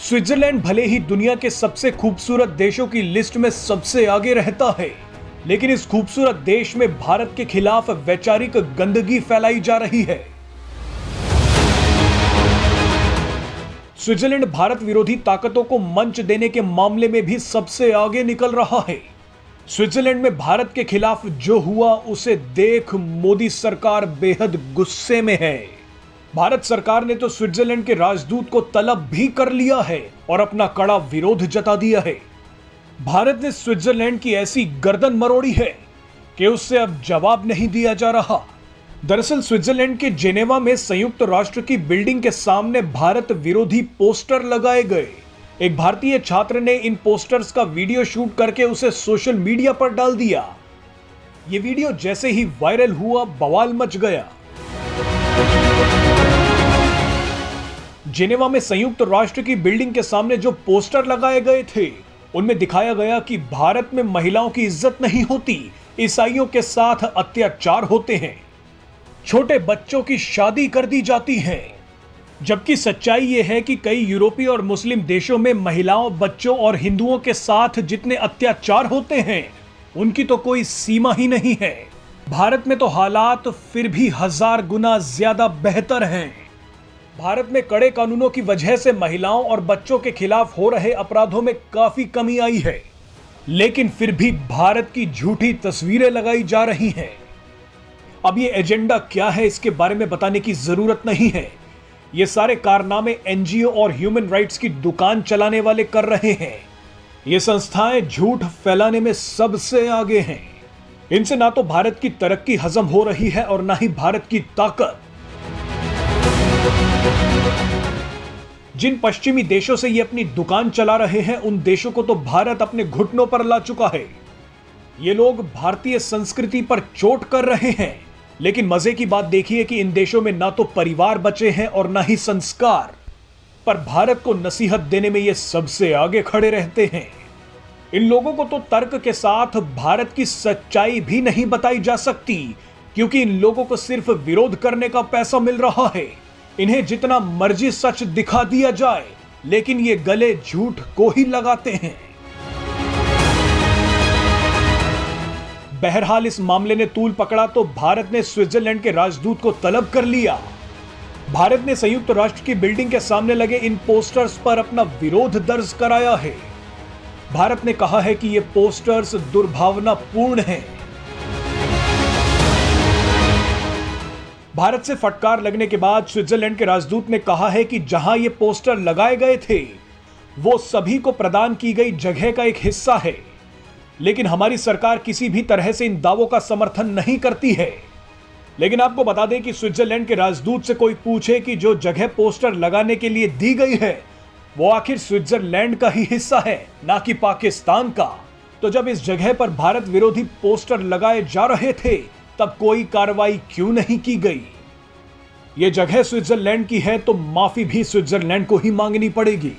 Switzerland भले ही दुनिया के सबसे खूबसूरत देशों की लिस्ट में सबसे आगे रहता है, लेकिन इस खूबसूरत देश में भारत के खिलाफ वैचारिक गंदगी फैलाई जा रही है। स्विट्जरलैंड भारत विरोधी ताकतों को मंच देने के मामले में भी सबसे आगे निकल रहा है। स्विट्जरलैंड में भारत के खिलाफ जो हुआ उसे देख मोदी सरकार बेहद गुस्से में है। भारत सरकार ने तो स्विट्जरलैंड के राजदूत को तलब भी कर लिया है और अपना कड़ा विरोध जता दिया है। भारत ने स्विट्जरलैंड की ऐसी गर्दन मरोड़ी है कि उससे अब जवाब नहीं दिया जा रहा। दरअसल स्विट्जरलैंड के जेनेवा में संयुक्त राष्ट्र की बिल्डिंग के सामने भारत विरोधी पोस्टर लगाए गए। एक भारतीय छात्र ने इन पोस्टर्स का वीडियो शूट करके उसे सोशल मीडिया पर डाल दिया। यह वीडियो जैसे ही वायरल हुआ, बवाल मच गया। जेनेवा में संयुक्त राष्ट्र की बिल्डिंग के सामने जो पोस्टर लगाए गए थे, उनमें दिखाया गया कि भारत में महिलाओं की इज्जत नहीं होती, ईसाइयों के साथ अत्याचार होते हैं, छोटे बच्चों की शादी कर दी जाती है। जबकि सच्चाई यह है कि कई यूरोपीय और मुस्लिम देशों में महिलाओं, बच्चों और हिंदुओं के साथ जितने अत्याचार होते हैं, उनकी तो कोई सीमा ही नहीं है। भारत में तो हालात फिर भी 1000 गुना ज्यादा बेहतर हैं। भारत में कड़े कानूनों की वजह से महिलाओं और बच्चों के खिलाफ हो रहे अपराधों में काफी कमी आई है, लेकिन फिर भी भारत की झूठी तस्वीरें लगाई जा रही हैं। अब ये एजेंडा क्या है, इसके बारे में बताने की जरूरत नहीं है। ये सारे कारनामे एनजीओ और ह्यूमन राइट्स की दुकान चलाने वाले कर रहे हैं। ये संस्थाएं झूठ फैलाने में सबसे आगे हैं। इनसे ना तो भारत की तरक्की हजम हो रही है और ना ही भारत की ताकत। जिन पश्चिमी देशों से ये अपनी दुकान चला रहे हैं, उन देशों को तो भारत अपने घुटनों पर ला चुका है। ये लोग भारतीय संस्कृति पर चोट कर रहे हैं, लेकिन मजे की बात देखिए कि इन देशों में ना तो परिवार बचे हैं और ना ही संस्कार, पर भारत को नसीहत देने में ये सबसे आगे खड़े रहते हैं। इन लोगों को तो तर्क के साथ भारत की सच्चाई भी नहीं बताई जा सकती, क्योंकि इन लोगों को सिर्फ विरोध करने का पैसा मिल रहा है। इन्हें जितना मर्जी सच दिखा दिया जाए, लेकिन ये गले झूठ को ही लगाते हैं। बहरहाल इस मामले ने तूल पकड़ा तो भारत ने स्विट्जरलैंड के राजदूत को तलब कर लिया। भारत ने संयुक्त राष्ट्र की बिल्डिंग के सामने लगे इन पोस्टर्स पर अपना विरोध दर्ज कराया है। भारत ने कहा है कि ये पोस्टर्स दुर्भावनापूर्ण हैं। भारत से फटकार लगने के बाद स्विट्जरलैंड के राजदूत ने कहा है कि जहां ये पोस्टर लगाए गए थे, वो सभी को प्रदान की गई जगह का एक हिस्सा है, लेकिन हमारी सरकार किसी भी तरह से इन दावों का समर्थन नहीं करती है। लेकिन आपको बता दें कि स्विट्जरलैंड के राजदूत से कोई पूछे कि जो जगह पोस्टर लगाने के लिए दी गई है, वो आखिर स्विट्जरलैंड का ही हिस्सा है, ना कि पाकिस्तान का। तो जब इस जगह पर भारत विरोधी पोस्टर लगाए जा रहे थे, तब कोई कार्रवाई क्यों नहीं की गई? यह जगह स्विट्जरलैंड की है तो माफी भी स्विट्जरलैंड को ही मांगनी पड़ेगी।